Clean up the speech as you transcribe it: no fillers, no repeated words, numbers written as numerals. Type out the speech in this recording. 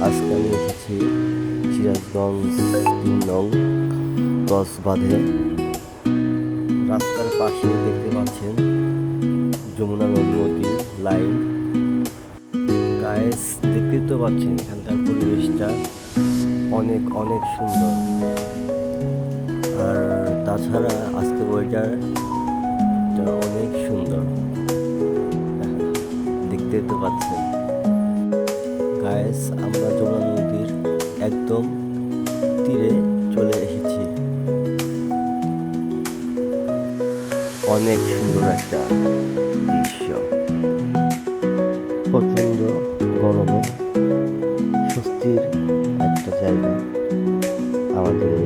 আজকে আমি এসেছি সিরাজগঞ্জ ৩ নং কক্সবাজারে। রাস্তার পাশে দেখতে পাচ্ছেন যমুনা নদীর লাইন। গাইস, দেখতে তো পাচ্ছেন এখানকার পরিবেশটা অনেক অনেক সুন্দর। আর তাছাড়া আজকে ওয়েদারটা অনেক সুন্দর, দেখতে তো পাচ্ছেন। গাইস, আমরা যমুনা নদীর একদম তীরে চলে এসেছি। অনেক সুন্দর একটা দৃশ্য। প্রচণ্ড গরমে স্বস্তির একটা জায়গা আমাদের